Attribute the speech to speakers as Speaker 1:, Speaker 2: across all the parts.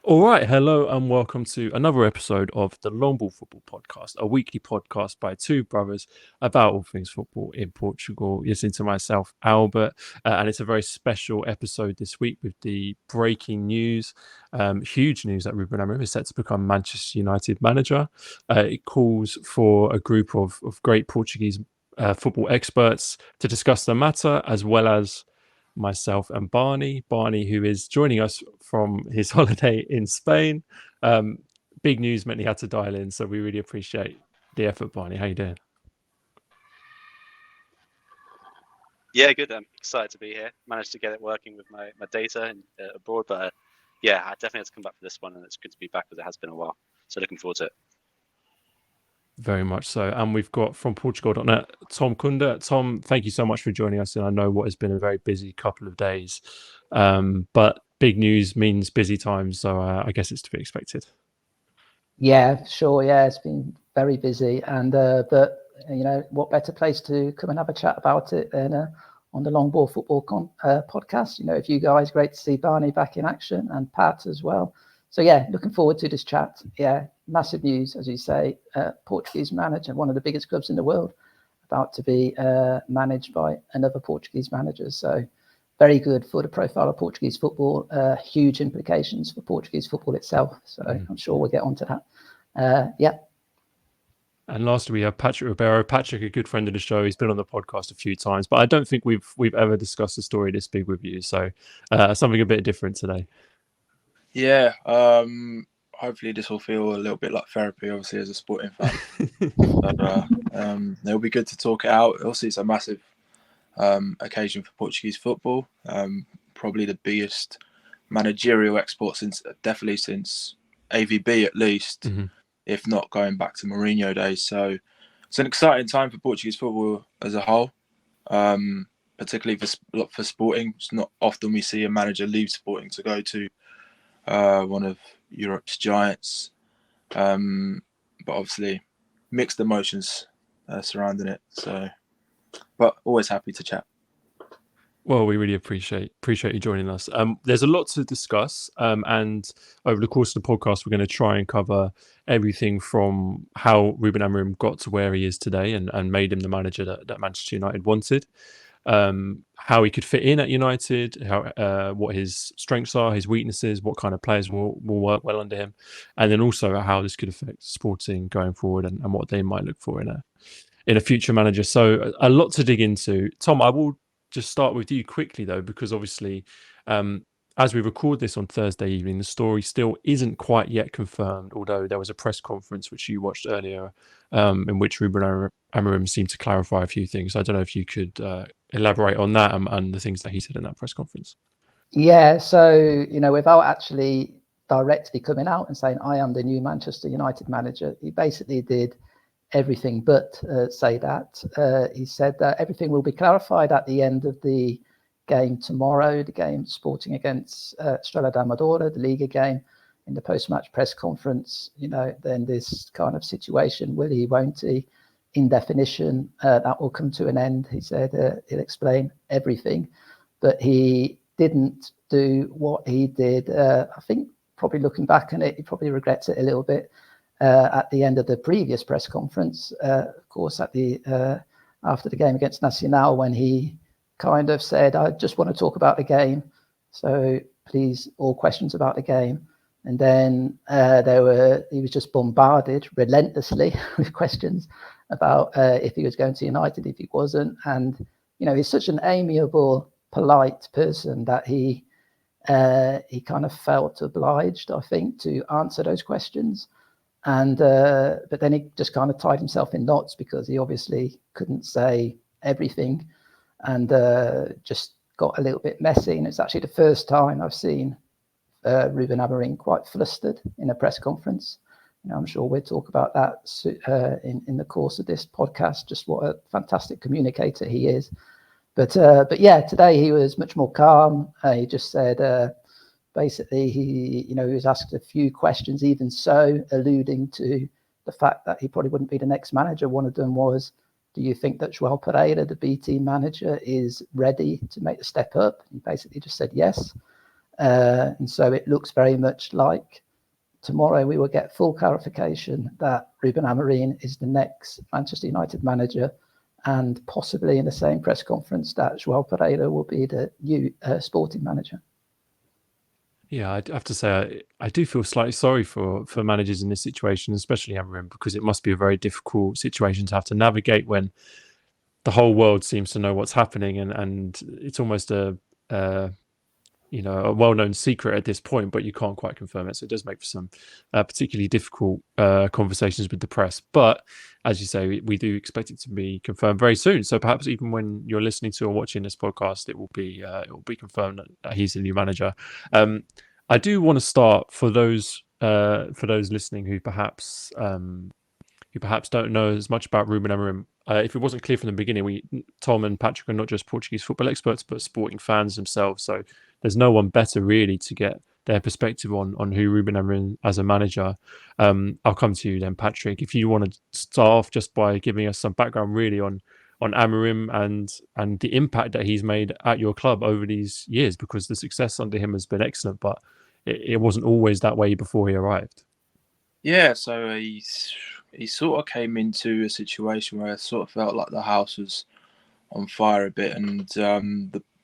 Speaker 1: All right, hello and welcome to another episode of the Long Ball Football Podcast, a weekly podcast by two brothers about all things football in Portugal. Listening to myself, Albert, and it's a very special episode this week with the breaking news, huge news that Ruben Amorim is set to become Manchester United manager. It calls for a group of great Portuguese football experts to discuss the matter, as well as myself and Barney, who is joining us from his holiday in Spain. Big news meant he had to dial in, so we really appreciate the effort, Barney. How you doing?
Speaker 2: Yeah, good. I'm excited to be here. Managed to get it working with my data abroad, but yeah, I definitely have to come back for this one, and it's good to be back because it has been a while. So looking forward to it.
Speaker 1: Very much so. And we've got from Portugal.net, Tom Kundert. Tom, thank you so much for joining us. And I know what has been a very busy couple of days, but big news means busy times. So I guess it's to be expected.
Speaker 3: Yeah, sure. Yeah, it's been very busy. And but, you know, what better place to come and have a chat about it than on the Long Ball Football podcast. You know, if you guys, great to see Barney back in action and Pat as well. So, yeah, looking forward to this chat. Yeah, massive news, as you say, Portuguese manager, one of the biggest clubs in the world, about to be managed by another Portuguese manager. So very good for the profile of Portuguese football, huge implications for Portuguese football itself. So I'm sure we'll get onto that. Yeah.
Speaker 1: And lastly, we have Patrick Ribeiro. Patrick, a good friend of the show. He's been on the podcast a few times, but I don't think we've ever discussed a story this big with you. So something a bit different today.
Speaker 4: Yeah, hopefully this will feel a little bit like therapy, obviously, as a sporting fan. But, it'll be good to talk it out. Obviously, it's a massive occasion for Portuguese football. Probably the biggest managerial export since AVB at least, if not going back to Mourinho days. So it's an exciting time for Portuguese football as a whole, particularly for Sporting. It's not often we see a manager leave Sporting to go to one of Europe's giants, but obviously mixed emotions surrounding it. So, but always happy to chat.
Speaker 1: Well, we really appreciate you joining us. There's a lot to discuss, and over the course of the podcast, we're going to try and cover everything from how Ruben Amorim got to where he is today and made him the manager that Manchester United wanted, how he could fit in at United, how what his strengths are, his weaknesses, what kind of players will work well under him, and then also how this could affect Sporting going forward and what they might look for in a future manager. So a lot to dig into. Tom, I will just start with you quickly though, because obviously as we record this on Thursday evening, the story still isn't quite yet confirmed, although there was a press conference which you watched earlier in which Ruben Amorim seemed to clarify a few things. I don't know if you could elaborate on that and the things that he said in that press conference.
Speaker 3: Yeah, so, you know, without actually directly coming out and saying, I am the new Manchester United manager, he basically did everything but say that. He said that everything will be clarified at the end of the game tomorrow, the game Sporting against Estrela da Amadora, the Liga game, in the post-match press conference. You know, then this kind of situation, will he, won't he, in definition, that will come to an end. He said he'll explain everything, but he didn't do what he did. I think probably looking back on it, he probably regrets it a little bit. At the end of the previous press conference, of course, at the after the game against Nacional, when he kind of said, I just want to talk about the game, so please, all questions about the game. And then he was just bombarded relentlessly with questions about if he was going to United, if he wasn't. And, you know, he's such an amiable, polite person that he kind of felt obliged, I think, to answer those questions. And but then he just kind of tied himself in knots because he obviously couldn't say everything, and just got a little bit messy. And it's actually the first time I've seen Ruben Amorim quite flustered in a press conference. You know, I'm sure we'll talk about that in the course of this podcast, just what a fantastic communicator he is. But yeah, today he was much more calm. He just said, basically, he was asked a few questions, even so, alluding to the fact that he probably wouldn't be the next manager. One of them was, do you think that João Pereira, the B team manager, is ready to make the step up? He basically just said yes. And so it looks very much like tomorrow we will get full clarification that Ruben Amorim is the next Manchester United manager, and possibly in the same press conference that João Pereira will be the new sporting manager.
Speaker 1: Yeah, I have to say, I do feel slightly sorry for managers in this situation, especially Amorim, because it must be a very difficult situation to have to navigate when the whole world seems to know what's happening, and it's almost a well-known secret at this point, but you can't quite confirm it. So it does make for some particularly difficult conversations with the press. But as you say, we do expect it to be confirmed very soon. So perhaps even when you're listening to or watching this podcast, it will be confirmed that he's the new manager. I do want to start for those listening who perhaps don't know as much about Ruben Amorim. If it wasn't clear from the beginning, Tom and Patrick are not just Portuguese football experts, but sporting fans themselves. So there's no one better really to get their perspective on who Ruben Amorim as a manager. I'll come to you then, Patrick. If you want to start off just by giving us some background really on Amorim and the impact that he's made at your club over these years, because the success under him has been excellent, but it wasn't always that way before he arrived.
Speaker 4: Yeah, so he sort of came into a situation where it sort of felt like the house was on fire a bit, and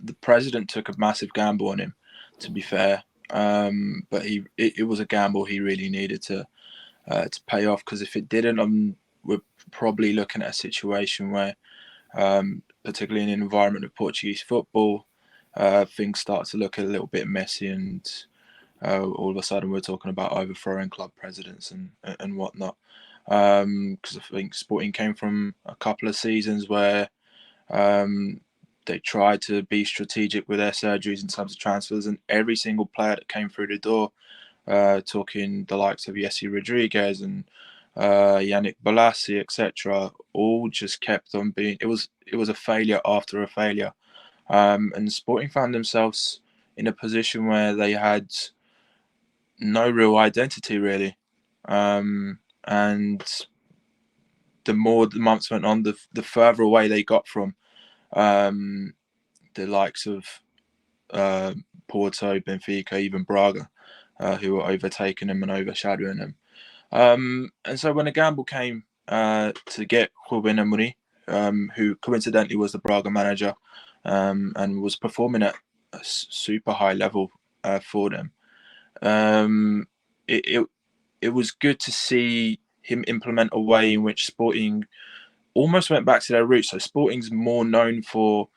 Speaker 4: the president took a massive gamble on him, to be fair. But it was a gamble he really needed to pay off, because if it didn't, we're probably looking at a situation where, particularly in an environment of Portuguese football, things start to look a little bit messy, and all of a sudden we're talking about overthrowing club presidents and whatnot. Because I think Sporting came from a couple of seasons where they tried to be strategic with their surgeries in terms of transfers, and every single player that came through the door, talking the likes of Jesse Rodriguez and Yannick Bolasie, etc., all just kept on being. It was a failure after a failure, and Sporting found themselves in a position where they had no real identity really, and the more the months went on, the further away they got from the likes of Porto, Benfica, even Braga, who were overtaking them and overshadowing them. And so when the gamble came to get Ruben Amorim, who coincidentally was the Braga manager and was performing at a super high level for them, it was good to see him implement a way in which Sporting almost went back to their roots. So Sporting's more known for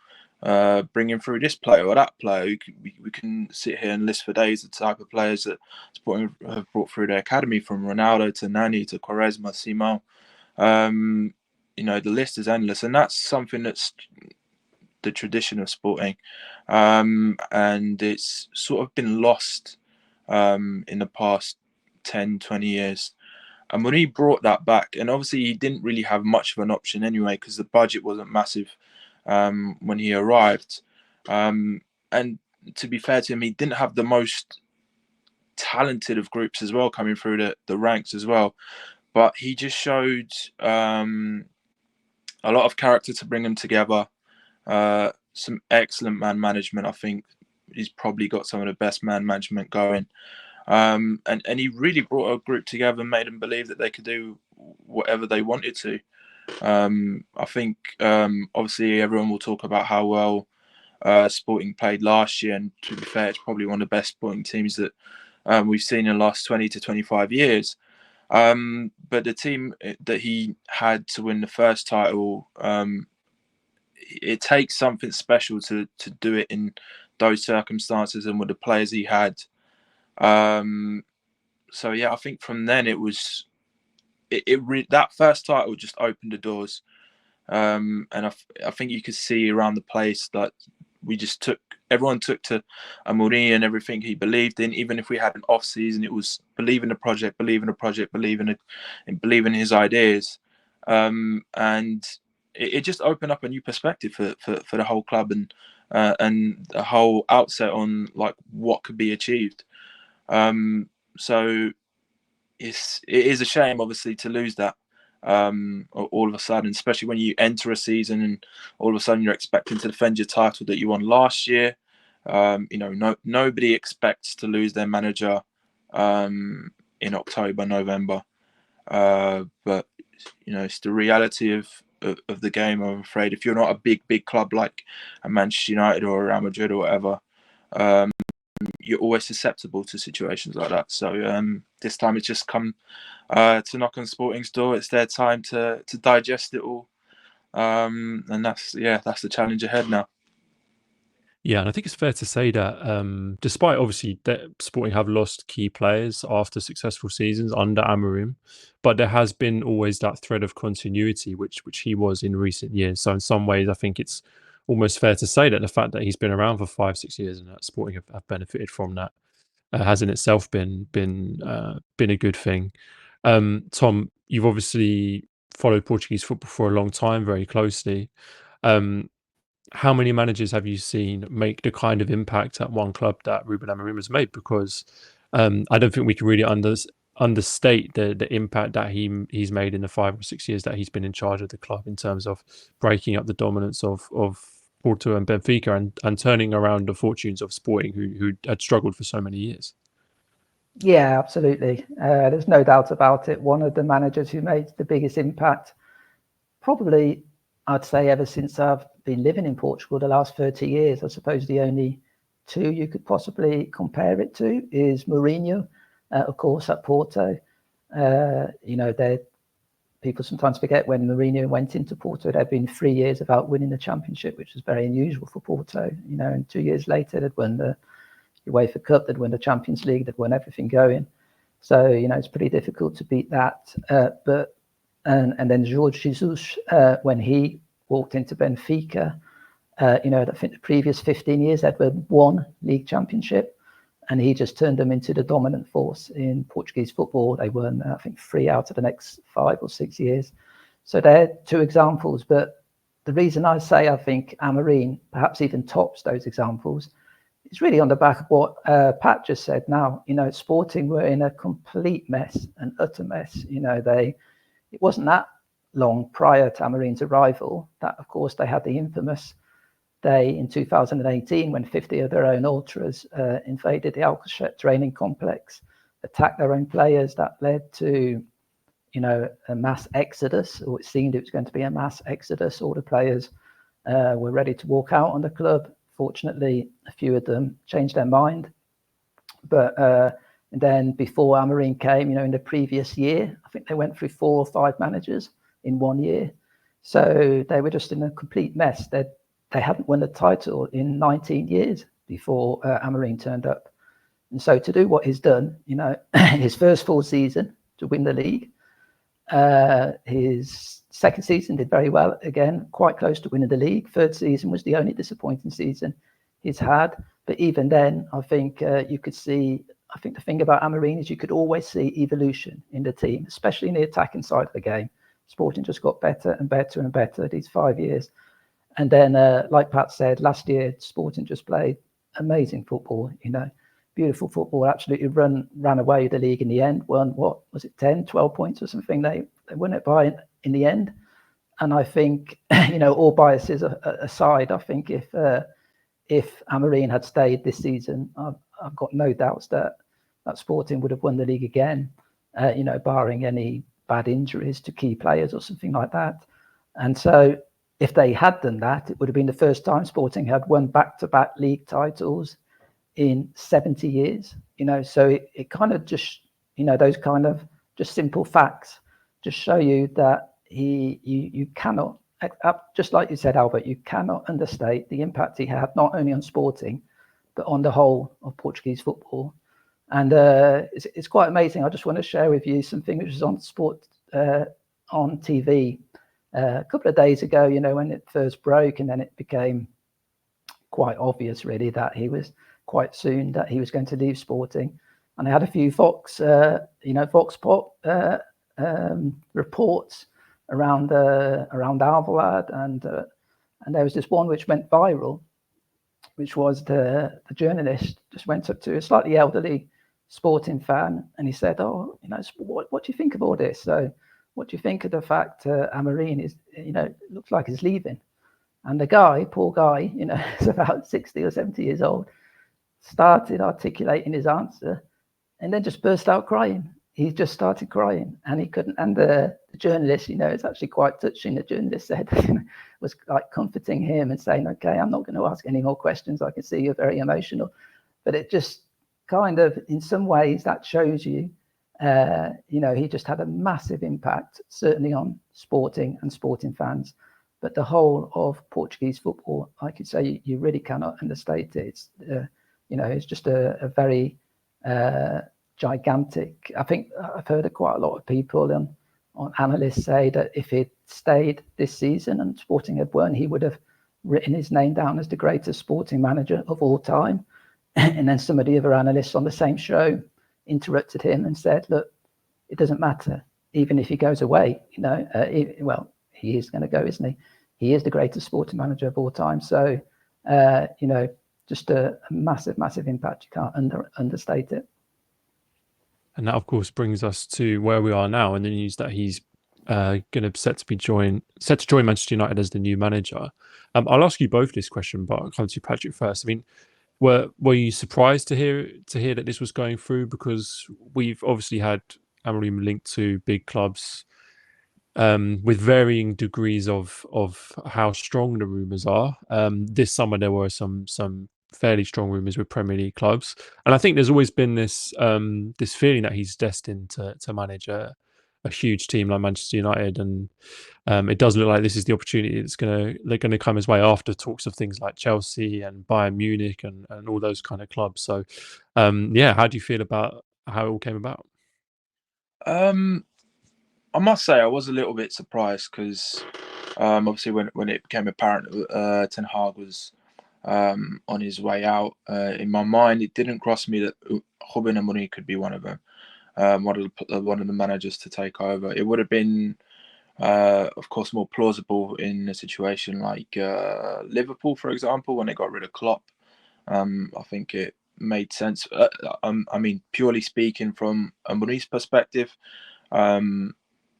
Speaker 4: bringing through this player or that player. We can sit here and list for days the type of players that Sporting have brought through their academy, from Ronaldo to Nani to Quaresma, Simão. The list is endless, and that's something that's the tradition of Sporting, and it's sort of been lost in the past 10, 20 years. And when he brought that back, and obviously he didn't really have much of an option anyway, because the budget wasn't massive when he arrived. And to be fair to him, he didn't have the most talented of groups as well coming through the ranks as well. But he just showed a lot of character to bring them together. Some excellent man management. I think he's probably got some of the best man management going. And he really brought a group together and made them believe that they could do whatever they wanted to. I think obviously everyone will talk about how well Sporting played last year, and to be fair, it's probably one of the best Sporting teams that we've seen in the last 20 to 25 years. But the team that he had to win the first title, it takes something special to do it in those circumstances and with the players he had. So yeah, I think from then it was that first title just opened the doors, and I think you could see around the place that everyone took to Amorim and everything he believed in. Even if we had an off season, it was believe in the project, believe in his ideas, and it just opened up a new perspective for the whole club and the whole outset on like what could be achieved. So it is a shame, obviously, to lose that all of a sudden, especially when you enter a season and all of a sudden you're expecting to defend your title that you won last year. Nobody expects to lose their manager in October, November. But it's the reality of the game. I'm afraid if you're not a big club like a Manchester United or a Real Madrid or whatever, you're always susceptible to situations like that. So this time it's just come to knock on Sporting's door. It's their time to digest it all, and that's the challenge ahead now.
Speaker 1: Yeah, and I think it's fair to say that despite obviously that Sporting have lost key players after successful seasons under Amorim, but there has been always that thread of continuity, which he was in recent years. So in some ways, I think it's almost fair to say that the fact that he's been around for 5-6 years and that Sporting have benefited from that has in itself been a good thing. Tom, you've obviously followed Portuguese football for a long time, very closely. How many managers have you seen make the kind of impact at one club that Ruben Amorim has made? Because I don't think we can really understate the impact that he's made in the 5 or 6 years that he's been in charge of the club in terms of breaking up the dominance of Porto and Benfica and turning around the fortunes of Sporting, who had struggled for so many years.
Speaker 3: Yeah, absolutely. There's no doubt about it. One of the managers who made the biggest impact, probably, I'd say, ever since I've been living in Portugal the last 30 years. I suppose the only two you could possibly compare it to is Mourinho, of course, at Porto. People sometimes forget when Mourinho went into Porto, there'd been 3 years without winning the championship, which was very unusual for Porto. And 2 years later, they'd won the UEFA Cup, they'd won the Champions League, they'd won everything going. So, it's pretty difficult to beat that. And then Jorge Jesus, when he walked into Benfica, I think the previous 15 years they'd won one league championship, and he just turned them into the dominant force in Portuguese football. They won, I think, 3 out of the next 5 or 6 years. So they're 2 examples. But the reason I say I think Amorim perhaps even tops those examples is really on the back of what Pat just said now. Sporting were in a complete mess, an utter mess. It wasn't that long prior to Amorim's arrival that, of course, they had the infamous day in 2018 when 50 of their own ultras invaded the Alcochete training complex, attacked their own players. That led to, a mass exodus, or it seemed it was going to be a mass exodus. All the players were ready to walk out on the club. Fortunately, a few of them changed their mind. But and then before Amorim came, in the previous year, I think they went through 4 or 5 managers in 1 year. So they were just in a complete mess. They hadn't won a title in 19 years before Amorim turned up. And so to do what he's done, his first full season to win the league, his second season did very well, again, quite close to winning the league. Third season was the only disappointing season he's had. But even then, I think you could see, I think the thing about Amorim is you could always see evolution in the team, especially in the attacking side of the game. Sporting just got better and better and better these 5 years. And then, like Pat said, last year, Sporting just played amazing football, beautiful football, absolutely ran away the league in the end, won, 10, 12 points or something? They won it by in the end. And I think, all biases aside, I think if Amorim had stayed this season, I've got no doubts that Sporting would have won the league again, barring any bad injuries to key players or something like that. And so if they had done that, it would have been the first time Sporting had won back-to-back league titles in 70 years. So it kind of just, those kind of just simple facts just show you that you cannot, just like you said, Albert, you cannot understate the impact he had, not only on Sporting, but on the whole of Portuguese football. And it's quite amazing. I just want to share with you something which was on sport on TV a couple of days ago, when it first broke, and then it became quite obvious, really, that he was quite soon that he was going to leave Sporting. And I had a few Vox Pop reports around Alvalade, and there was this one which went viral, which was the journalist just went up to a slightly elderly Sporting fan, and he said, "Oh, what do you think of all this? So, what do you think of the fact Amorim is, looks like he's leaving?" And the guy, poor guy, is about 60 or 70 years old. started articulating his answer and then just burst out crying. He just started crying and he couldn't. And the journalist, it's actually quite touching. The journalist said, was like comforting him and saying, okay, I'm not going to ask any more questions. I can see you're very emotional. But it just kind of, in some ways, that shows you, he just had a massive impact, certainly on sporting and sporting fans. But the whole of Portuguese football, I could say, you really cannot understate it. It's, it's just a very gigantic. I think I've heard quite a lot of people on analysts say that if he'd stayed this season and Sporting had won, he would have written his name down as the greatest sporting manager of all time. And then some of the other analysts on the same show interrupted him and said, look, it doesn't matter. Even if he goes away, he is going to go, isn't he? He is the greatest sporting manager of all time. So, just a massive, massive impact. You can't understate it.
Speaker 1: And that, of course, brings us to where we are now, and the news that he's going to set to join Manchester United as the new manager. I'll ask you both this question, but I'll come to you, Patrick, first. I mean, were you surprised to hear that this was going through? Because we've obviously had Amorim linked to big clubs with varying degrees of how strong the rumours are. This summer there were some fairly strong rumours with Premier League clubs, and I think there's always been this this feeling that he's destined to manage a huge team like Manchester United, and it does look like this is the opportunity that's they're gonna come his way after talks of things like Chelsea and Bayern Munich and all those kind of clubs. So, how do you feel about how it all came about?
Speaker 4: I must say I was a little bit surprised because obviously when it became apparent Ten Hag was on his way out, in my mind it didn't cross me that Ruben Amorim could be one of them, one of the managers to take over. It would have been, of course, more plausible in a situation like Liverpool, for example, when they got rid of Klopp. I think it made sense. I mean, purely speaking from Amorim's perspective,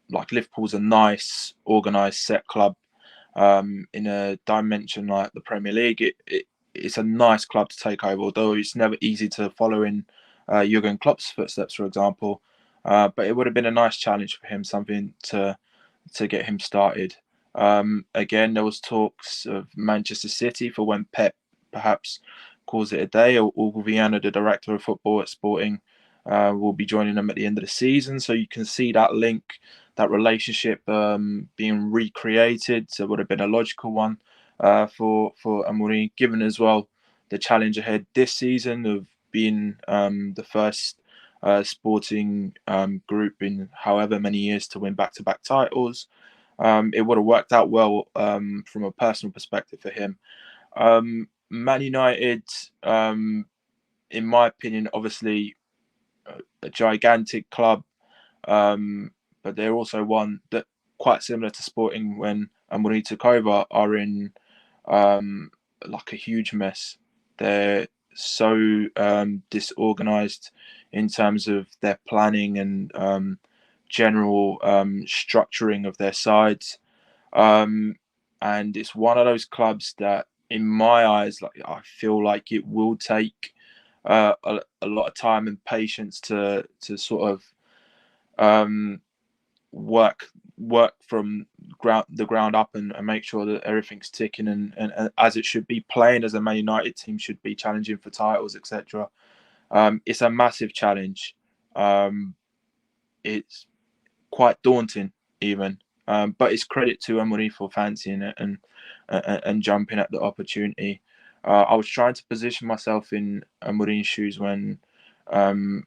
Speaker 4: like Liverpool's a nice, organised, set club. In a dimension like the Premier League, it's a nice club to take over, although it's never easy to follow in Jurgen Klopp's footsteps, for example. But it would have been a nice challenge for him, something to get him started. Again, there was talks of Manchester City for when Pep perhaps calls it a day, or Viana, the director of football at Sporting, will be joining them at the end of the season. So you can see that link, that relationship being recreated. So it would have been a logical one for Amorim, given as well the challenge ahead this season of being the first Sporting group in however many years to win back-to-back titles. It would have worked out well from a personal perspective for him. Man United, in my opinion, obviously a gigantic club, but they're also one that, quite similar to Sporting when Amorim took over, are in like a huge mess. They're so disorganized in terms of their planning and general structuring of their sides, and it's one of those clubs that, in my eyes, like I feel like it will take a lot of time and patience to sort of work from the ground up and make sure that everything's ticking and as it should be. Playing as a Man United team should be, challenging for titles, etc. It's a massive challenge. It's quite daunting even, but it's credit to Amorim for fancying it and jumping at the opportunity. I was trying to position myself in Amorim's shoes when an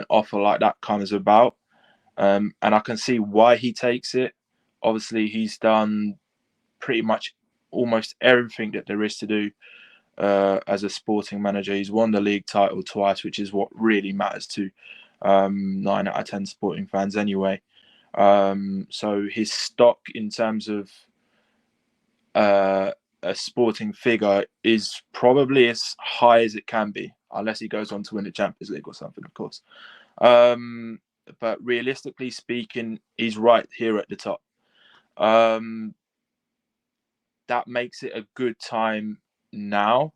Speaker 4: offer like that comes about, and I can see why he takes it. Obviously, he's done pretty much almost everything that there is to do as a Sporting manager. He's won the league title twice, which is what really matters to 9 out of 10 Sporting fans anyway. So his stock in terms of a Sporting figure is probably as high as it can be, unless he goes on to win the Champions League or something, of course. But realistically speaking, he's right here at the top. That makes it a good time now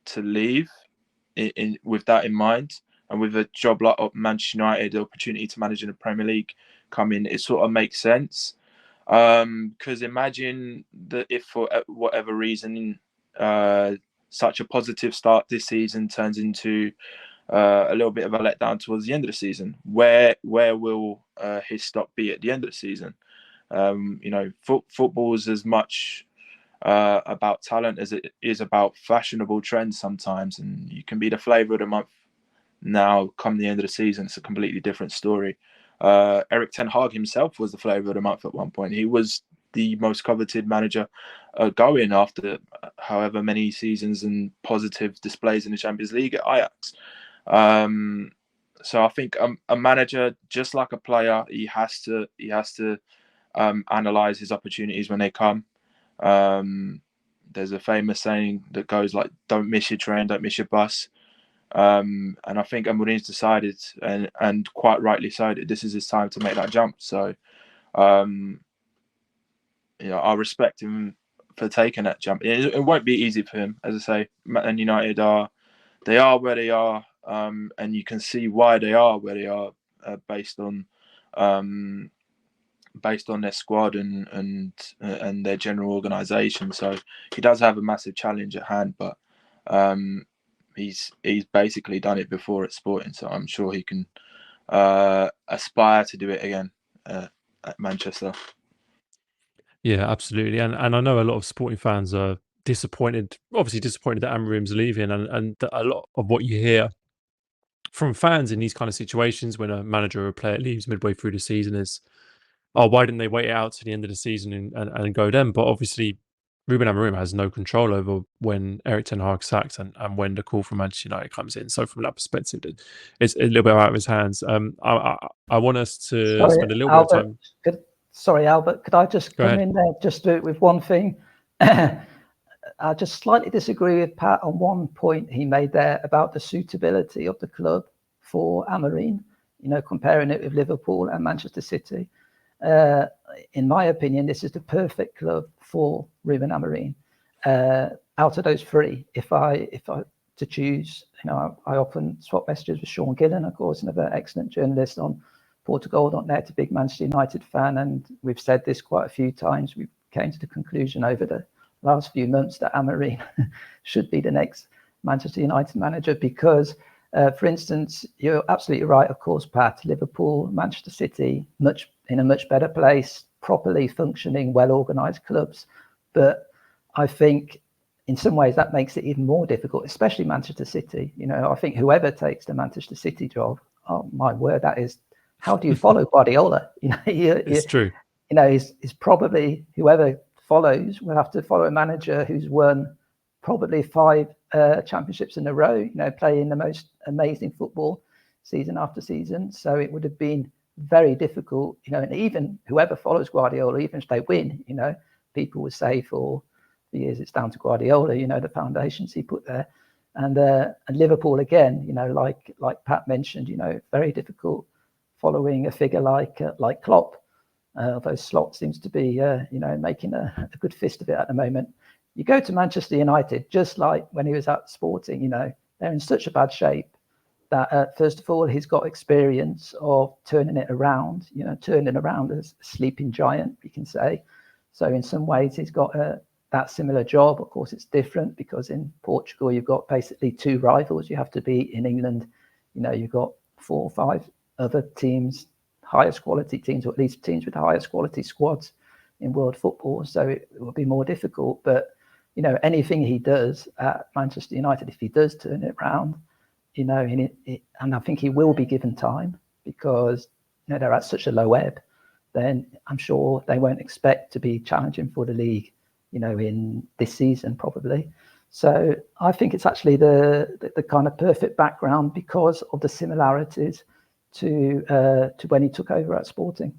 Speaker 4: to leave. with that in mind, and with a job like Manchester United, the opportunity to manage in the Premier League coming, it sort of makes sense. Because imagine that if for whatever reason such a positive start this season turns into a little bit of a letdown towards the end of the season, where will his stock be at the end of the season? Football is as much about talent as it is about fashionable trends sometimes, and you can be the flavour of the month now. Come the end of the season, it's a completely different story. Erik ten Hag himself was the flavour of the month at one point. He was the most coveted manager going after however many seasons and positive displays in the Champions League at Ajax. So I think a manager, just like a player, he has to analyze his opportunities when they come. There's a famous saying that goes like, "Don't miss your train, don't miss your bus." And I think Amorim's decided, and quite rightly so, that this is his time to make that jump. So, I respect him for taking that jump. It won't be easy for him, as I say. Man United are where they are, and you can see why they are where they are, based on their squad and their general organisation. So he does have a massive challenge at hand, but he's basically done it before at Sporting, so I'm sure he can aspire to do it again at Manchester.
Speaker 1: Yeah, absolutely. And I know a lot of Sporting fans are disappointed that Amorim's leaving, and that a lot of what you hear from fans in these kind of situations when a manager or a player leaves midway through the season is, oh, why didn't they wait it out to the end of the season and go then? But obviously, Ruben Amorim has no control over when Erik ten Hag sacks and when the call from Manchester United comes in. So from that perspective, it's a little bit out of his hands. I want us to spend a little bit of time.
Speaker 3: Sorry, Albert, could I just come in there just with one thing? I just slightly disagree with Pat on one point he made there about the suitability of the club for Amorim, comparing it with Liverpool and Manchester City. In my opinion, this is the perfect club for Ruben Amorim. Out of those three, if I to choose, I often swap messages with Sean Gillen, of course, another excellent journalist on Portugal.net, a big Manchester United fan, and we've said this quite a few times. We came to the conclusion over the last few months that Amorim should be the next Manchester United manager because, for instance, you're absolutely right, of course, Pat, Liverpool, Manchester City, in a much better place, properly functioning, well-organised clubs. But I think in some ways that makes it even more difficult, especially Manchester City. I think whoever takes the Manchester City job, oh my word, that is, how do you follow Guardiola?
Speaker 1: It's true.
Speaker 3: He's probably, whoever follows will have to follow a manager who's won probably 5 championships in a row, playing the most amazing football season after season. So it would have been very difficult, and even whoever follows Guardiola, even if they win, people would say for years it's down to Guardiola, the foundations he put there. And Liverpool again, like Pat mentioned, very difficult following a figure like Klopp. Although Slot seems to be, making a good fist of it at the moment. You go to Manchester United, just like when he was at Sporting, they're in such a bad shape that, first of all, he's got experience of turning it around, turning around a sleeping giant, you can say. So in some ways, he's got that similar job. Of course, it's different because in Portugal, you've got basically 2 rivals. You have to beat. In England, you've got 4 or 5 other teams, highest quality teams, or at least teams with the highest quality squads in world football. So it will be more difficult. But, anything he does at Manchester United, if he does turn it around, and I think he will be given time because, they're at such a low ebb, then I'm sure they won't expect to be challenging for the league, in this season probably. So I think it's actually the kind of perfect background because of the similarities to when he took over at Sporting.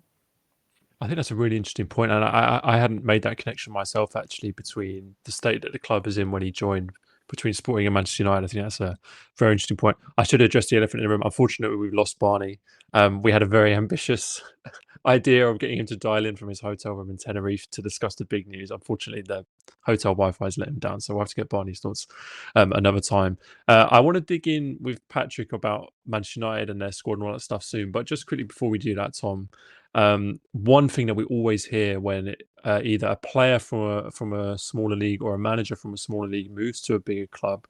Speaker 1: I think that's a really interesting point, and I hadn't made that connection myself actually between the state that the club is in when he joined between Sporting and Manchester United. I think that's a very interesting point. I should address the elephant in the room. Unfortunately, we've lost Barney. We had a very ambitious idea of getting him to dial in from his hotel room in Tenerife to discuss the big news. Unfortunately, the hotel Wi-Fi has let him down, so we'll have to get Barney's thoughts another time. I want to dig in with Patrick about Manchester United and their squad and all that stuff soon, but just quickly before we do that, Tom, one thing that we always hear when either a player from a smaller league or a manager from a smaller league moves to a bigger club,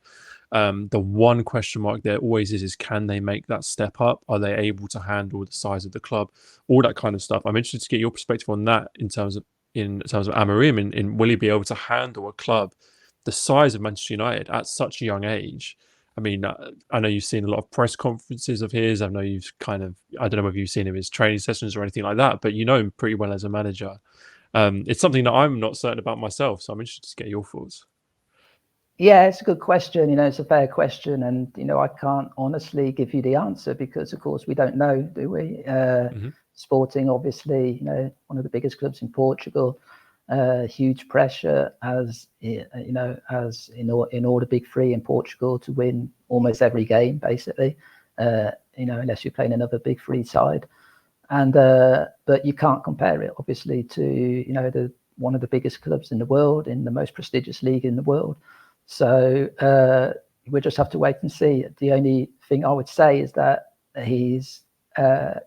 Speaker 1: the one question mark there always is can they make that step up? Are they able to handle the size of the club? All that kind of stuff. I'm interested to get your perspective on that in terms of Amorim, in will he be able to handle a club the size of Manchester United at such a young age? I mean, I know you've seen a lot of press conferences of his. I know you've I don't know whether you've seen him in his training sessions or anything like that, but you know him pretty well as a manager. It's something that I'm not certain about myself, so I'm interested to get your thoughts.
Speaker 3: Yeah, it's a good question. It's a fair question, and I can't honestly give you the answer because, of course, we don't know, do we? Sporting, obviously, one of the biggest clubs in Portugal. Huge pressure as in all the big three in Portugal to win almost every game, basically. Unless you're playing another big three side, and but you can't compare it, obviously, to one of the biggest clubs in the world, in the most prestigious league in the world. So we'll just have to wait and see. The only thing I would say is that he's, the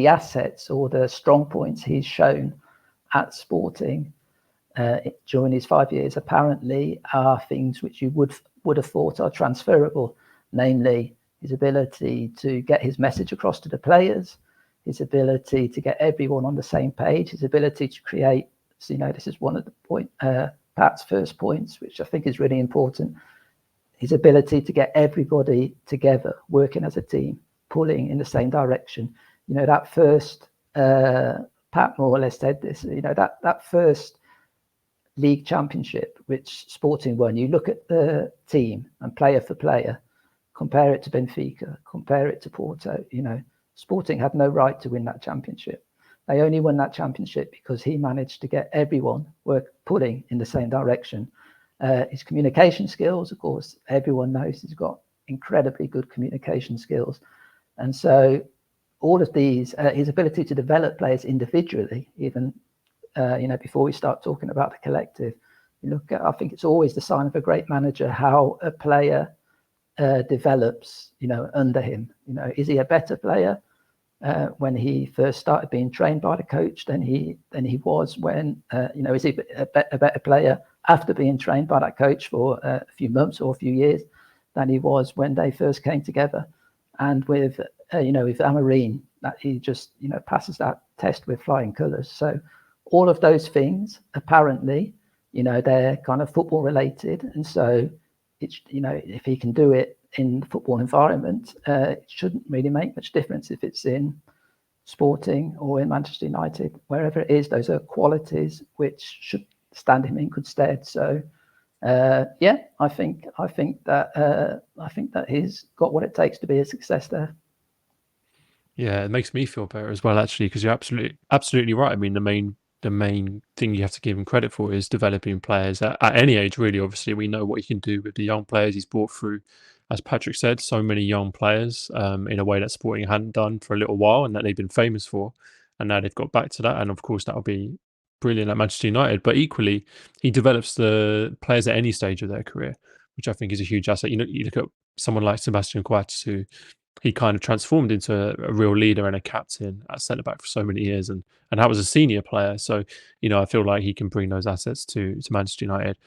Speaker 3: assets or the strong points he's shown at Sporting during his 5 years apparently are things which you would have thought are transferable, namely his ability to get his message across to the players, his ability to get everyone on the same page, his ability to create. So, this is one of the Pat's first points, which I think is really important. His ability to get everybody together, working as a team, pulling in the same direction. That first, Pat more or less said this, that first league championship, which Sporting won, you look at the team and player for player, compare it to Benfica, compare it to Porto, Sporting had no right to win that championship. They only won that championship because he managed to get everyone pulling in the same direction. His communication skills, of course, everyone knows he's got incredibly good communication skills. And so all of these, his ability to develop players individually, even, before we start talking about the collective, I think it's always the sign of a great manager how a player develops, under him. Is he a better player when he first started being trained by the coach than he was when, is he a better player after being trained by that coach for a few months or a few years than he was when they first came together? And with Amorim, that he just, passes that test with flying colours. So all of those things, apparently, they're kind of football related. And so it's, if he can do it in the football environment, it shouldn't really make much difference if it's in Sporting or in Manchester United, wherever it is. Those are qualities which should stand him in good stead. So I think that he's got what it takes to be a success there.
Speaker 1: Yeah, it makes me feel better as well, actually, because you're absolutely right. I mean, the main thing you have to give him credit for is developing players at any age, really. Obviously, we know what he can do with the young players he's brought through. As Patrick said, so many young players in a way that Sporting hadn't done for a little while and that they've been famous for. And now they've got back to that. And of course, that'll be brilliant at Manchester United. But equally, he develops the players at any stage of their career, which I think is a huge asset. You look at someone like Sebastian Coates, who he kind of transformed into a real leader and a captain at centre back for so many years, and that was a senior player. So I feel like he can bring those assets to Manchester United.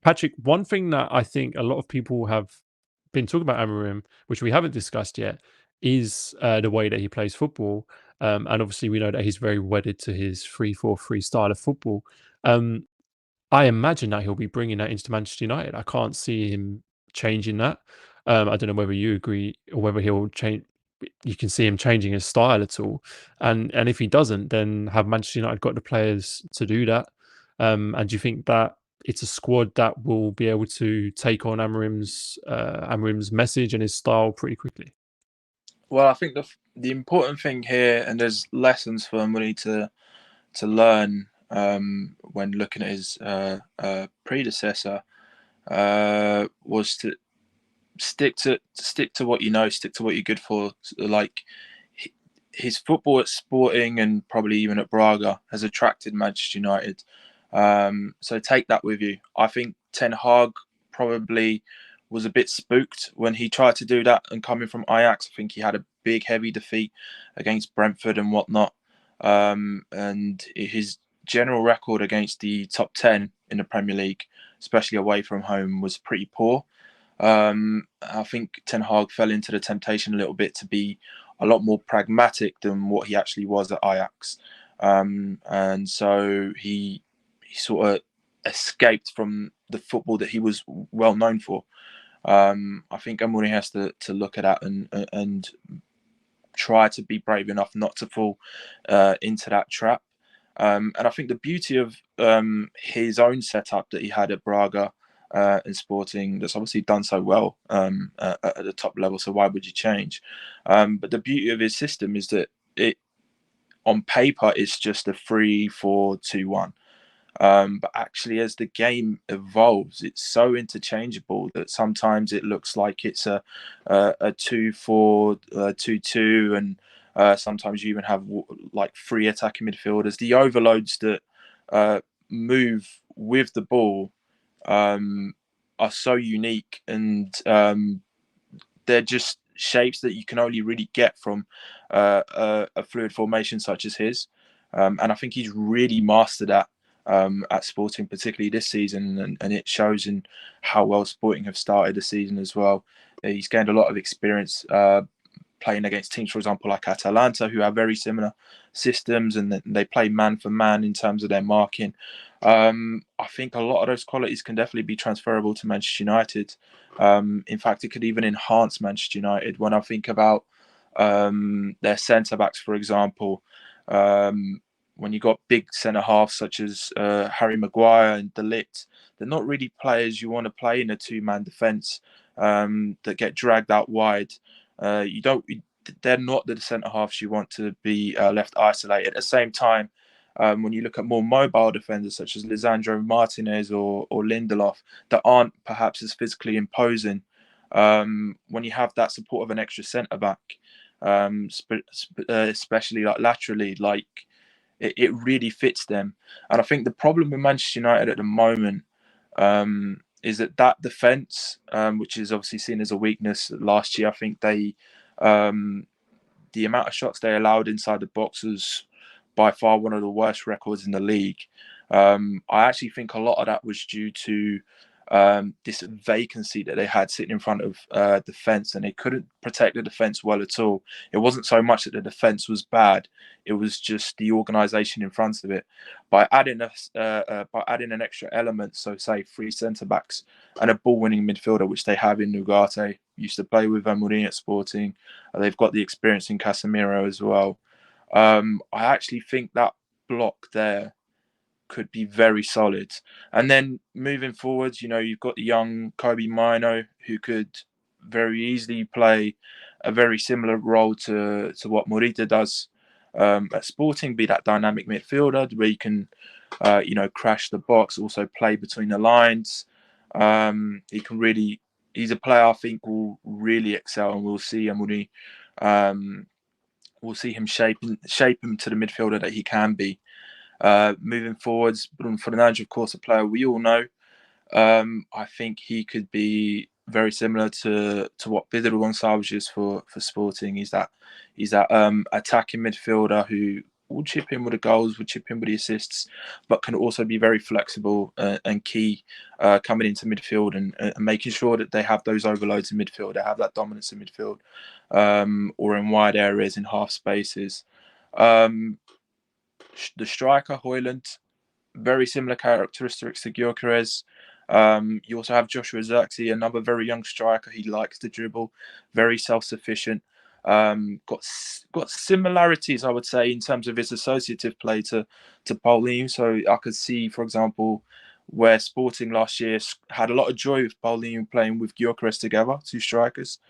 Speaker 1: Patrick, one thing that I think a lot of people have been talking about Amorim, which we haven't discussed yet, is the way that he plays football. And obviously, we know that he's very wedded to his 3-4-3 style of football. I imagine that he'll be bringing that into Manchester United. I can't see him changing that. I don't know whether you agree or whether he'll change. You can see him changing his style at all, and if he doesn't, then have Manchester United got the players to do that? And do you think that it's a squad that will be able to take on Amorim's message and his style pretty quickly?
Speaker 4: Well, I think the important thing here, and there's lessons for Amorim to learn when looking at his predecessor, was to stick to what you know, stick to what you're good for. Like his football at Sporting and probably even at Braga has attracted Manchester United. So take that with you. I think Ten Hag probably was a bit spooked when he tried to do that, and coming from Ajax, I think he had a big, heavy defeat against Brentford and whatnot. And his general record against the top 10 in the Premier League, especially away from home, was pretty poor. I think Ten Hag fell into the temptation a little bit to be a lot more pragmatic than what he actually was at Ajax. And so he sort of escaped from the football that he was well known for. I think Amorim has to look at that and try to be brave enough not to fall into that trap. And I think the beauty of his own setup that he had at Braga and Sporting, that's obviously done so well at the top level, so why would you change? But the beauty of his system is that it, on paper, it's just a 3-4-2-1. But actually, as the game evolves, it's so interchangeable that sometimes it looks like it's a 2-4-2-2, and sometimes you even have like 3 attacking midfielders. The overloads that move with the ball are so unique, and they're just shapes that you can only really get from a fluid formation such as his. And I think he's really mastered that at Sporting, particularly this season, and it shows in how well Sporting have started the season as well. He's gained a lot of experience playing against teams, for example, like Atalanta, who have very similar systems, and they play man for man in terms of their marking. I think a lot of those qualities can definitely be transferable to Manchester United. In fact, it could even enhance Manchester United. When I think about their centre backs, for example, when you got big centre halves such as Harry Maguire and Dalot, they're not really players you want to play in a 2-man defence that get dragged out wide. They're not the centre halves you want to be left isolated. At the same time, when you look at more mobile defenders such as Lisandro Martinez or Lindelof that aren't perhaps as physically imposing, when you have that support of an extra centre back, especially like laterally, like it really fits them. And I think the problem with Manchester United at the moment is that defence, which is obviously seen as a weakness last year, I think they the amount of shots they allowed inside the box was by far one of the worst records in the league. I actually think a lot of that was due to this vacancy that they had sitting in front of defence, and they couldn't protect the defence well at all. It wasn't so much that the defence was bad; it was just the organisation in front of it. By adding an extra element, so say 3 centre backs and a ball-winning midfielder, which they have in Ugarte, used to play with Amorim at Sporting. They've got the experience in Casemiro as well. I actually think that block there could be very solid. And then moving forwards, you've got the young Kobe Mino, who could very easily play a very similar role to what Morita does at Sporting, be that dynamic midfielder where you can, crash the box, also play between the lines. He's a player I think will really excel, and we'll see Amorim. We'll see him shape him to the midfielder that he can be. Moving forwards, Bruno Fernandes, of course, a player we all know. I think he could be very similar to what Pedro Gonçalves is for Sporting. He's that attacking midfielder who will chip in with the goals, will chip in with the assists, but can also be very flexible and key coming into midfield and making sure that they have those overloads in midfield, they have that dominance in midfield, or in wide areas in half spaces. The striker, Højlund, very similar characteristics to Gyökeres. You also have Joshua Zirkzee, another very young striker. He likes to dribble, very self-sufficient. Got similarities, I would say, in terms of his associative play to Paulinho. So I could see, for example, where Sporting last year had a lot of joy with Paulinho playing with Gyökeres together, 2 strikers.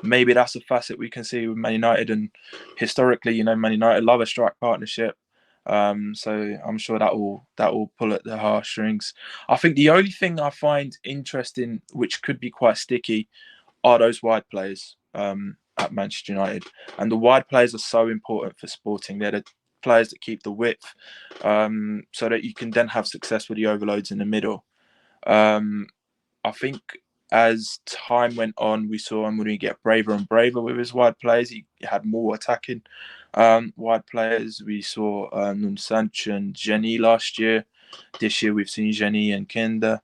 Speaker 4: Maybe that's a facet we can see with Man United. And historically, Man United love a strike partnership. So I'm sure that will pull at the heartstrings. I think the only thing I find interesting, which could be quite sticky, are those wide players at Manchester United. And the wide players are so important for Sporting. They're the players that keep the width, so that you can then have success with the overloads in the middle. I think as time went on, we saw Amorim get braver and braver with his wide players. He had more attacking wide players. We saw Nuno Sancho and Jenny last year. This year we've seen Jenny and Kundert.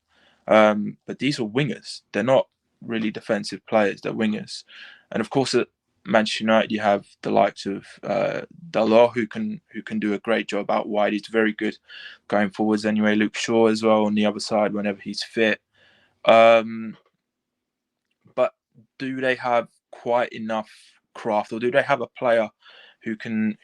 Speaker 4: But these are wingers. They're not really defensive players. They're wingers. And of course, at Manchester United, you have the likes of Dalot, who can do a great job out wide. He's very good going forwards anyway. Luke Shaw as well on the other side whenever he's fit. But do they have quite enough craft, or do they have a player who can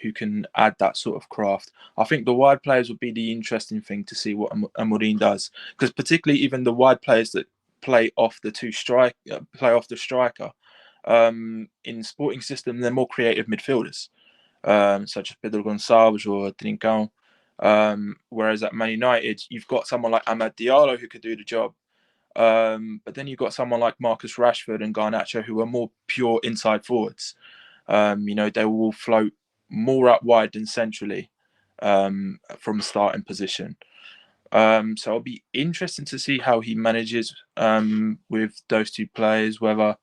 Speaker 4: add that sort of craft? I think the wide players would be the interesting thing to see what Amorim does, because particularly even the wide players that play off the striker. In Sporting system, they're more creative midfielders, such as Pedro Gonçalves or Trincão. Whereas at Man United, you've got someone like Amad Diallo who could do the job. But then you've got someone like Marcus Rashford and Garnacho who are more pure inside forwards. They will float more out wide than centrally from starting position. So it'll be interesting to see how he manages with those two players, whether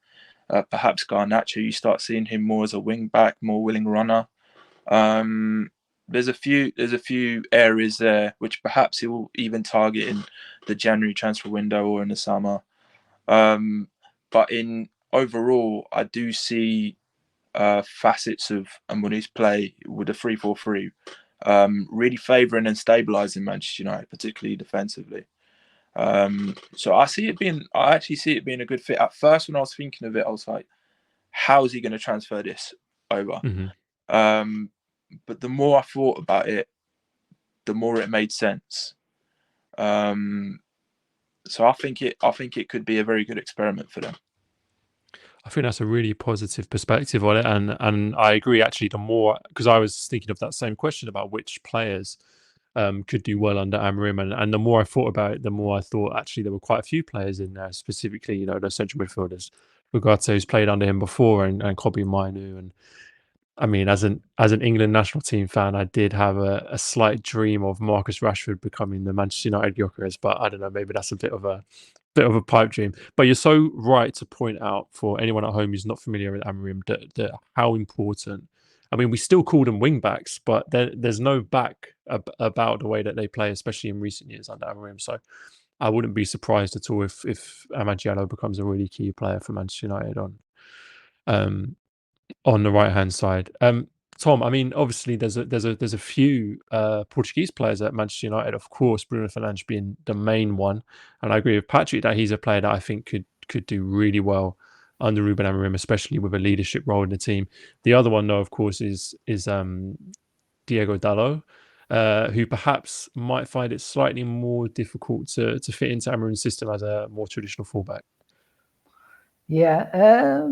Speaker 4: perhaps Garnacho, you start seeing him more as a wing back, more willing runner. There's a few areas there which perhaps he will even target in the January transfer window or in the summer. But in overall, I do see facets of Amorim's play with a 3-4-3 really favouring and stabilising Manchester United, particularly defensively. So I actually see it being a good fit. At first, when I was thinking of it, I was like, how is he going to transfer this over?
Speaker 1: Mm-hmm.
Speaker 4: But the more I thought about it, the more it made sense. So I think it could be a very good experiment for them.
Speaker 1: I think that's a really positive perspective on it, and I agree actually. The more, because I was thinking of that same question about which players could do well under Amorim, and the more I thought about it, the more I thought actually there were quite a few players in there, specifically the central midfielders. Ugarte, who's played under him before, and Kobbie Mainoo, and I mean, as an England national team fan, I did have a slight dream of Marcus Rashford becoming the Manchester United Gyökeres, but I don't know, maybe that's a bit of a pipe dream. But you're so right to point out, for anyone at home who's not familiar with Amorim, that how important. I mean, we still call them wing backs, but there's no back about the way that they play, especially in recent years under Amorim. So I wouldn't be surprised at all if Amad Diallo becomes a really key player for Manchester United on the right hand side. Tom, I mean, obviously there's a few Portuguese players at Manchester United. Of course, Bruno Fernandes being the main one, and I agree with Patrick that he's a player that I think could do really well under Ruben Amorim, especially with a leadership role in the team. The other one, though, of course, is Diogo Dalot, who perhaps might find it slightly more difficult to fit into Amorim's system as a more traditional fullback.
Speaker 3: Yeah,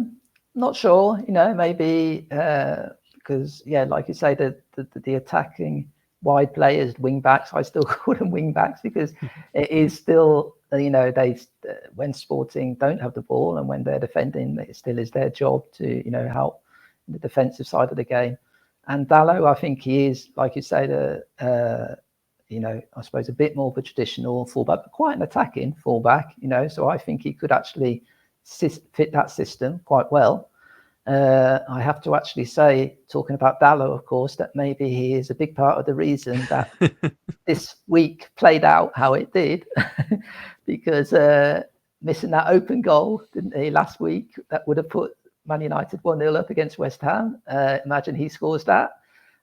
Speaker 3: not sure. Maybe because like you say, the attacking wide players, wing backs. I still call them wing backs because it is still they when Sporting don't have the ball and when they're defending, it still is their job to help the defensive side of the game. And Dalot, I think he is, like you say, I suppose a bit more of a traditional fullback, but quite an attacking fullback. So I think he could actually fit that system quite well. I have to actually say, talking about Dalot, of course, that maybe he is a big part of the reason that this week played out how it did, because missing that open goal, didn't he, last week, that would have put Man United 1-0 up against West Ham. Imagine he scores that.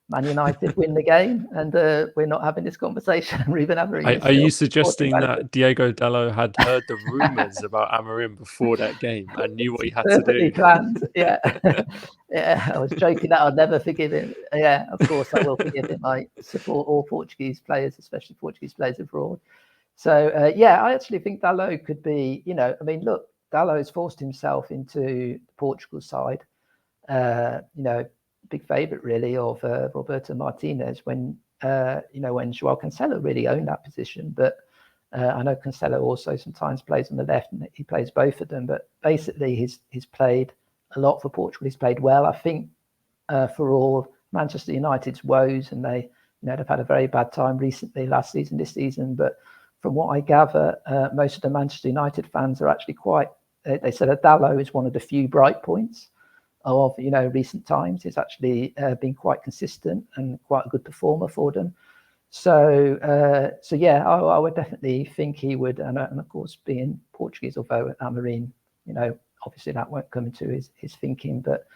Speaker 3: Man United win the game, and we're not having this conversation. Ruben Amorim.
Speaker 1: Are you suggesting that Diogo Dalot had heard the rumours about Amorim before that game and knew what he had to do?
Speaker 3: Planned. Yeah. Yeah, I was joking that I'd never forgive him. Yeah, of course I will forgive him. I support all Portuguese players, especially Portuguese players abroad. So I actually think Dalot could be. I mean, look, Dalot has forced himself into Portugal side. Big favourite really of Roberto Martinez when when Joao Cancelo really owned that position. But I know Cancelo also sometimes plays on the left, and he plays both of them. But basically, he's played a lot for Portugal. He's played well. I think for all Manchester United's woes, and they've had a very bad time recently, last season, this season. But from what I gather, most of the Manchester United fans are actually they said that Dalot is one of the few bright points of recent times. He's actually been quite consistent and quite a good performer for them. So yeah, I would definitely think he would, and of course being Portuguese, although Amorim, obviously that won't come into his thinking, but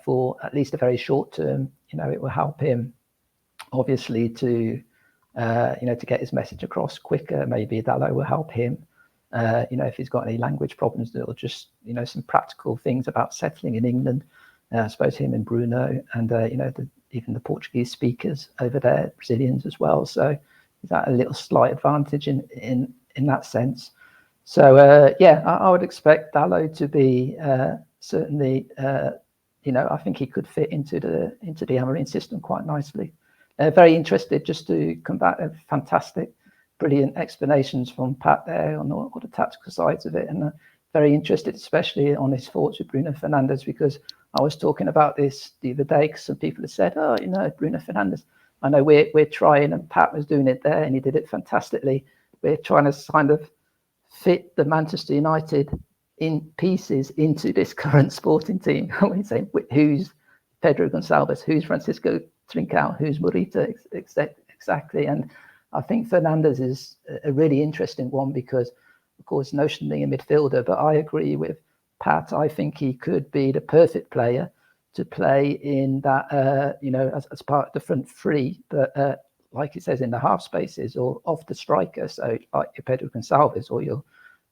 Speaker 3: for at least a very short term, it will help him obviously to get his message across quicker. Maybe Dalot will help him. If he's got any language problems, or just some practical things about settling in England. I suppose him and Bruno, and even the Portuguese speakers over there, Brazilians as well. So is that a little slight advantage in that sense? So I would expect Dalot to be certainly. I think he could fit into the Amorim system quite nicely. Very interested just to come back. Fantastic, brilliant explanations from Pat there on all the tactical sides of it, and very interested, especially on his thoughts with Bruno Fernandes, because I was talking about this the other day because some people have said, Bruno Fernandes. I know we're trying, and Pat was doing it there, and he did it fantastically. We're trying to kind of fit the Manchester United in pieces into this current sporting team. We say who's Pedro Gonçalves, who's Francisco Trincão, who's Morita, exactly. And I think Fernandes is a really interesting one because, of course, notionally a midfielder, but I agree with Pat. I think he could be the perfect player to play in that, as part of the front three, but like he says, in the half spaces or off the striker. So like your Pedro Gonçalves or your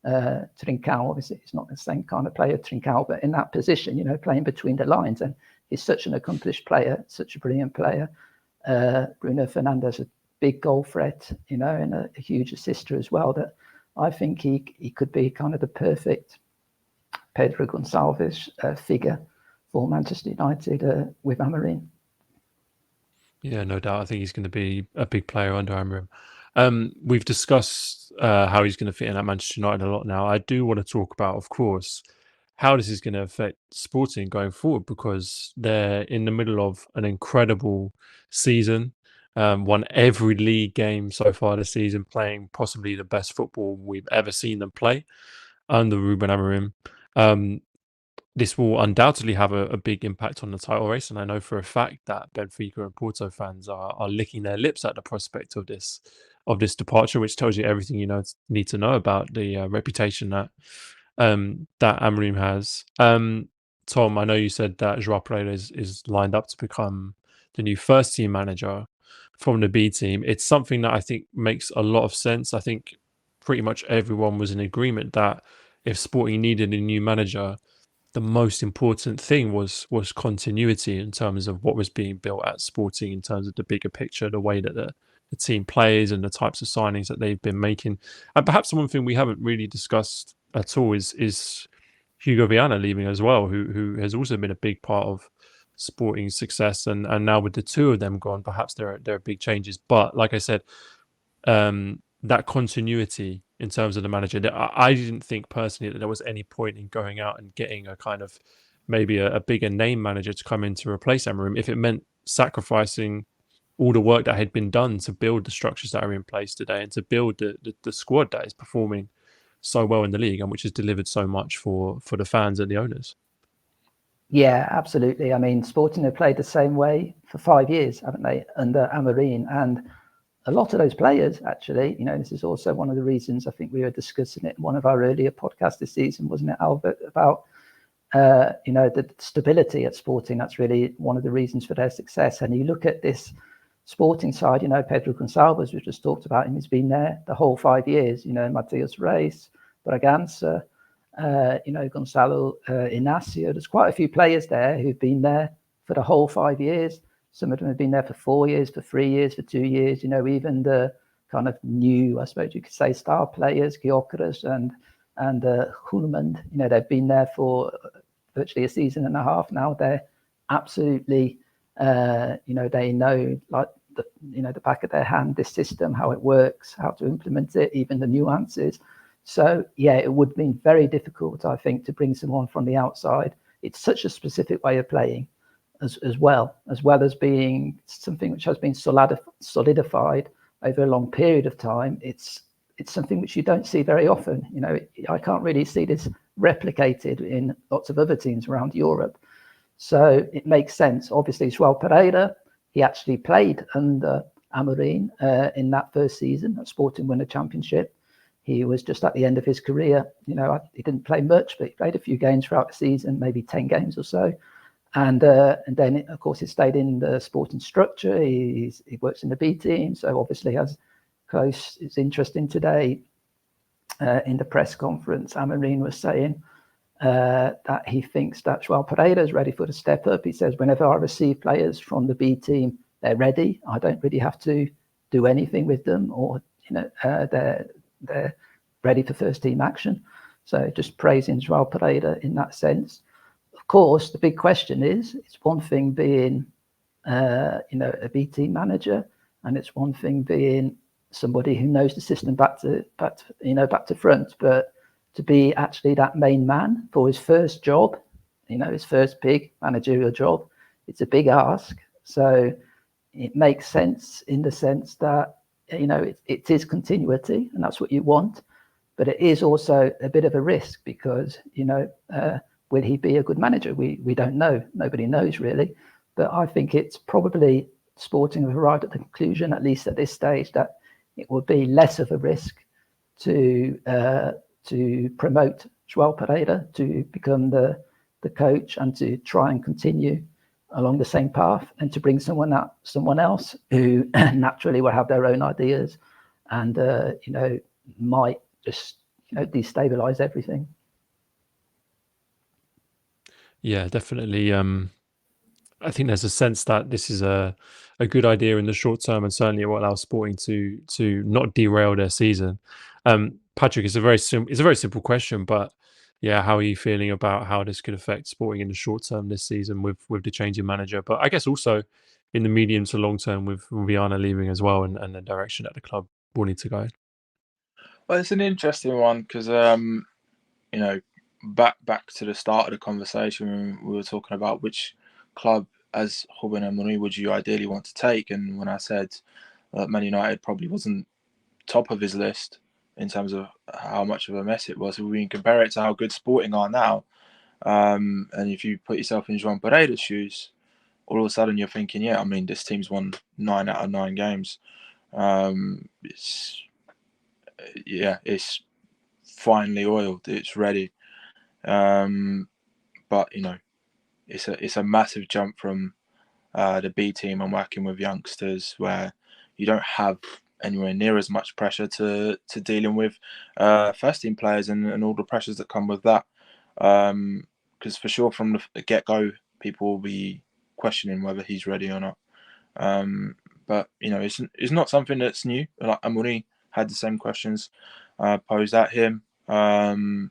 Speaker 3: Trincão. Obviously, he's not the same kind of player, Trincão, but in that position, playing between the lines. And he's such an accomplished player, such a brilliant player. Bruno Fernandes, a big goal threat, and a huge assister as well, that I think he could be kind of the perfect Pedro Gonçalves figure for Manchester United with Amorim.
Speaker 1: Yeah, no doubt. I think he's going to be a big player under Amorim. We've discussed how he's going to fit in at Manchester United a lot now. I do want to talk about, of course, how this is going to affect Sporting going forward, because they're in the middle of an incredible season. Won every league game so far this season, playing possibly the best football we've ever seen them play under Ruben Amorim. This will undoubtedly have a big impact on the title race, and I know for a fact that Benfica and Porto fans are licking their lips at the prospect of this departure, which tells you everything you need to know about the reputation that Amorim has. Tom, I know you said that João Pereira is lined up to become the new first team manager from the B team. It's something that I think makes a lot of sense. I think pretty much everyone was in agreement that if Sporting needed a new manager, the most important thing was continuity in terms of what was being built at Sporting, in terms of the bigger picture, the way that the team plays and the types of signings that they've been making. And perhaps the one thing we haven't really discussed at all is Hugo Viana leaving as well, who has also been a big part of Sporting's success. And now with the two of them gone, perhaps there are big changes. But like I said, that continuity in terms of the manager, I didn't think personally that there was any point in going out and getting a kind of maybe a bigger name manager to come in to replace Amorim if it meant sacrificing all the work that had been done to build the structures that are in place today and to build the squad that is performing so well in the league and which has delivered so much for the fans and the owners.
Speaker 3: Yeah, absolutely. I mean, Sporting have played the same way for 5 years, haven't they, under Amorim? And a lot of those players, actually, this is also one of the reasons I think we were discussing it in one of our earlier podcasts this season, wasn't it, Albert, about, the stability at Sporting. That's really one of the reasons for their success. And you look at this Sporting side, Pedro Gonçalves, we just talked about him, he's been there the whole 5 years, Matias Reis, Bragança, Gonçalo Inácio. There's quite a few players there who've been there for the whole 5 years. Some of them have been there for 4 years, for 3 years, for 2 years. Even the kind of new, I suppose you could say, star players, Gyökeres and Hulmand, they've been there for virtually a season and a half now. They're absolutely, they know, like the back of their hand, this system, how it works, how to implement it, even the nuances. So yeah, it would have been very difficult, I think, to bring someone from the outside. It's such a specific way of playing, as well as being something which has been solidified over a long period of time. It's something which you don't see very often. I can't really see this replicated in lots of other teams around Europe. So it makes sense. Obviously, João Pereira, he actually played under Amorim in that first season at Sporting win a championship. He was just at the end of his career. He didn't play much, but he played a few games throughout the season, maybe 10 games or so. And then, of course, he stayed in the Sporting structure. He works in the B team, so obviously has close. It's interesting today in the press conference, Amorim was saying that he thinks that João Pereira is ready for the step up. He says, whenever I receive players from the B team, they're ready. I don't really have to do anything with them, or they're ready for first team action. So just praising João Pereira in that sense. Of course, the big question is, it's one thing being, a B team manager, and it's one thing being somebody who knows the system back to front. But to be actually that main man for his first job, his first big managerial job, it's a big ask. So it makes sense in the sense that, it is continuity, and that's what you want. But it is also a bit of a risk because, will he be a good manager? We don't know. Nobody knows really. But I think it's probably Sporting have arrived at the conclusion, at least at this stage, that it will be less of a risk to promote João Pereira to become the coach and to try and continue along the same path, and to bring someone else who naturally will have their own ideas and might just destabilize everything.
Speaker 1: Yeah, definitely. I think there's a sense that this is a good idea in the short term, and certainly it will allow Sporting to not derail their season. Patrick, it's a very simple question, but yeah, how are you feeling about how this could affect Sporting in the short term this season with the change in manager, but I guess also in the medium to long term with Viana leaving as well, and the direction that the club will need to go?
Speaker 4: Well, it's an interesting one because back to the start of the conversation, we were talking about which club as Ruben Amorim would you ideally want to take, and when I said Man United probably wasn't top of his list in terms of how much of a mess it was, we can compare it to how good Sporting are now, and if you put yourself in João Pereira's shoes, all of a sudden you're thinking, yeah, I mean, this team's won 9 out of 9 games. It's finely oiled, it's ready. But it's a massive jump from the B team and working with youngsters where you don't have anywhere near as much pressure to dealing with first team players and all the pressures that come with that. Because for sure from the get-go, people will be questioning whether he's ready or not. But it's not something that's new. Like Amorim had the same questions posed at him, and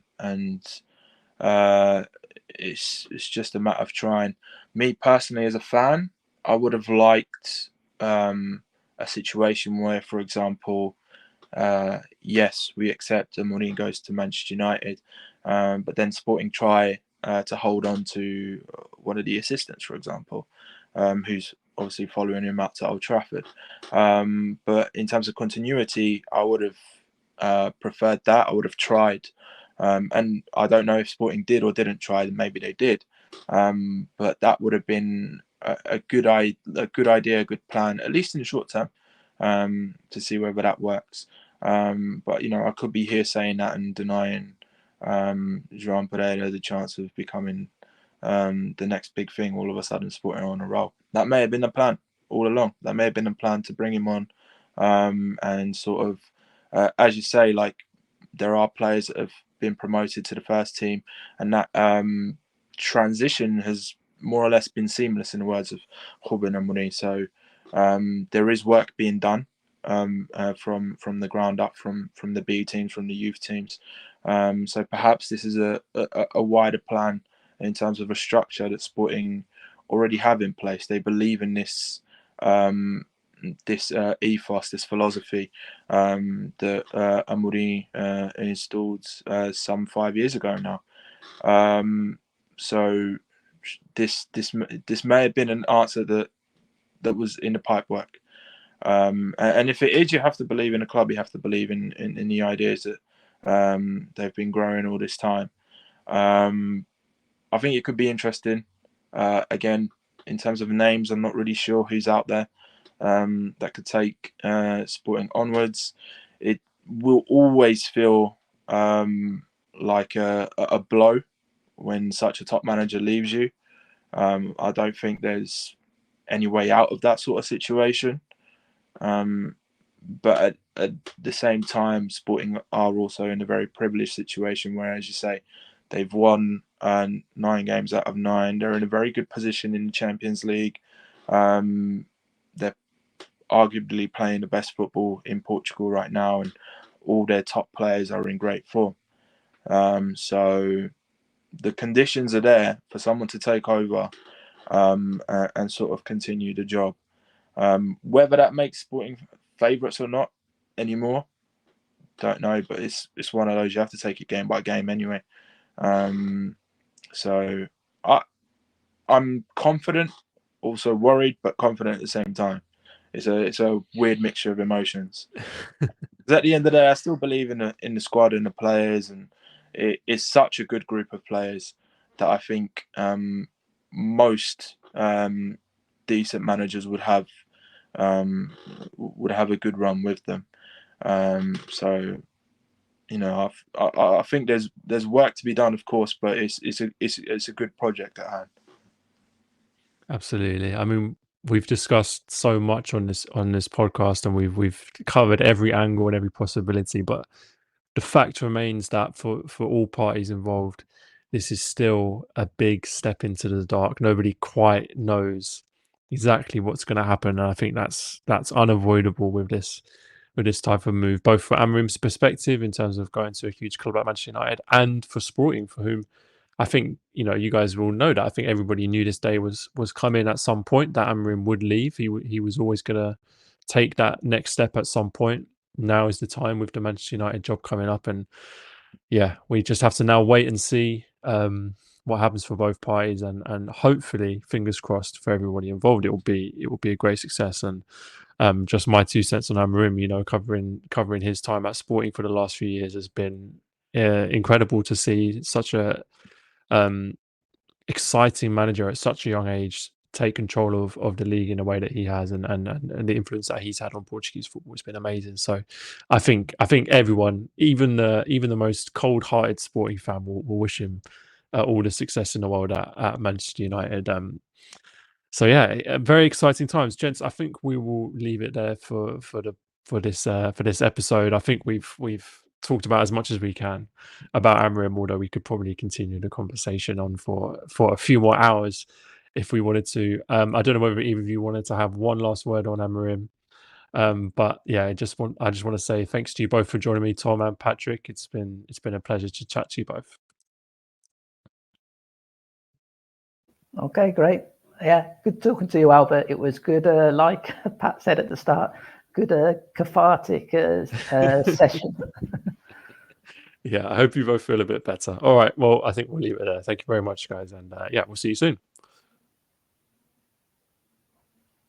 Speaker 4: it's just a matter of trying. Me personally, as a fan, I would have liked a situation where, for example, yes, we accept Amorim goes to Manchester United, but then Sporting try to hold on to one of the assistants, for example, who's obviously following him out to Old Trafford. But in terms of continuity, I would have preferred that. I would have tried. And I don't know if Sporting did or didn't try. Maybe they did. But that would have been a good idea, a good plan, at least in the short term, to see whether that works. But I could be here saying that and denying João Pereira the chance of becoming the next big thing. All of a sudden, Sporting on a roll. That may have been the plan all along. That may have been the plan to bring him on, and sort of, as you say, like there are players that have been promoted to the first team, and that transition has more or less been seamless, in the words of Ruben Amorim. So there is work being done from the ground up, from the B teams, from the youth teams. So perhaps this is a wider plan in terms of a structure that Sporting already have in place. They believe in this this ethos, this philosophy that Amorim installed some 5 years ago now. So this may have been an answer that was in the pipework. And if it is, you have to believe in the club. You have to believe in the ideas that they've been growing all this time. I think it could be interesting. Again, in terms of names, I'm not really sure who's out there that could take Sporting onwards. It will always feel like a blow when such a top manager leaves you. I don't think there's any way out of that sort of situation. But at the same time, Sporting are also in a very privileged situation where, as you say, they've won 9 games out of 9. They're in a very good position in the Champions League. They're arguably playing the best football in Portugal right now, and all their top players are in great form. So the conditions are there for someone to take over and sort of continue the job. Whether that makes Sporting favourites or not anymore, don't know. But it's one of those, you have to take it game by game anyway. So I'm confident, also worried, but confident at the same time. It's a weird mixture of emotions. Because at the end of the day, I still believe in the squad and the players, and it's such a good group of players that I think most decent managers would have a good run with them. So, you know, I think there's work to be done, of course, but it's a good project at hand.
Speaker 1: Absolutely. I mean, we've discussed so much on this podcast, and we've covered every angle and every possibility, but the fact remains that for all parties involved, this is still a big step into the dark. Nobody quite knows exactly what's going to happen, and I think that's unavoidable with this type of move, both for Amorim's perspective in terms of going to a huge club like Manchester United, and for Sporting, for whom I think, you know, you guys will know that I think everybody knew this day was coming at some point, that Amorim would leave. He was always going to take that next step at some point. Now is the time with the Manchester United job coming up, and yeah, we just have to now wait and see what happens for both parties, and hopefully, fingers crossed for everybody involved, it will be a great success. And just my 2 cents on Amorim, you know, covering his time at Sporting for the last few years has been incredible to see such a exciting manager at such a young age take control of the league in a way that he has, and the influence that he's had on Portuguese football has been amazing. So I think everyone, even the most cold-hearted Sporting fan, will wish him all the success in the world at Manchester United. So yeah, very exciting times, gents. I think we will leave it there for this episode. I think we've talked about as much as we can about Amorim, although we could probably continue the conversation on for a few more hours if we wanted to. I don't know whether either of you wanted to have one last word on Amorim. But yeah, I just want to say thanks to you both for joining me, Tom and Patrick. It's been a pleasure to chat to you both.
Speaker 3: Okay, great. Yeah, good talking to you, Albert. It was good, like Pat said at the start, good cathartic session.
Speaker 1: Yeah, I hope you both feel a bit better. All right, well, I think we'll leave it there. Thank you very much, guys, and yeah, we'll see you soon.